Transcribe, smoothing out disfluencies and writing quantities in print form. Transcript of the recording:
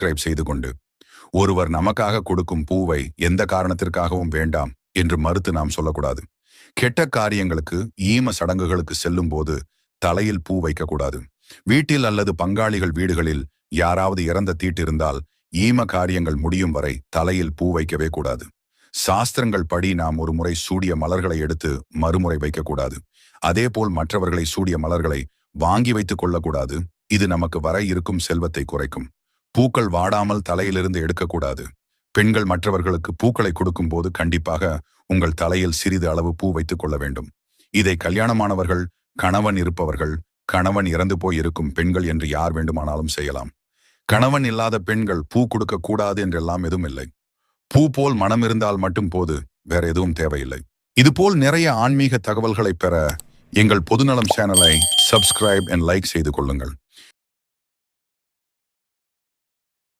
Subscribe செய்து கொண்டு ஒருவர் நமக்காக கொடுக்கும் பூவை எந்த காரணத்திற்காகவும் வேண்டாம் என்று மறுத்து நாம் சொல்லக்கூடாது. கெட்ட காரியங்களுக்கு ஈம சடங்குகளுக்கு செல்லும் போது தலையில் பூ வைக்கக்கூடாது. வீட்டில் அல்லது பங்காளிகள் வீடுகளில் யாராவது இறந்த தீட்டிருந்தால் ஈம காரியங்கள் முடியும் வரை தலையில் பூ வைக்கவே கூடாது. சாஸ்திரங்கள் படி நாம் ஒரு முறை சூடிய மலர்களை எடுத்து மறுமுறை வைக்கக்கூடாது. அதேபோல் மற்றவர்களை சூடிய மலர்களை வாங்கி வைத்துக் கொள்ளக்கூடாது. இது நமக்கு வர இருக்கும் செல்வத்தை குறைக்கும். பூக்கள் வாடாமல் தலையிலிருந்து எடுக்கக்கூடாது. பெண்கள் மற்றவர்களுக்கு பூக்களை கொடுக்கும் போது கண்டிப்பாக உங்கள் தலையில் சிறிது அளவு பூ வைத்துக் கொள்ள வேண்டும். இதை கல்யாணமானவர்கள், கணவன் இருப்பவர்கள், கணவன் இறந்து போய் இருக்கும் பெண்கள் என்று யார் வேண்டுமானாலும் செய்யலாம். கணவன் இல்லாத பெண்கள் பூ கொடுக்க கூடாது என்றெல்லாம் எதுவும் இல்லை. பூ போல் மனம் இருந்தால் மட்டும் போது, வேற எதுவும் தேவையில்லை. இதுபோல் நிறைய ஆன்மீக தகவல்களை பெற எங்கள் பொதுநலம் சேனலை சப்ஸ்கிரைப் அண்ட் லைக் செய்து கொள்ளுங்கள்.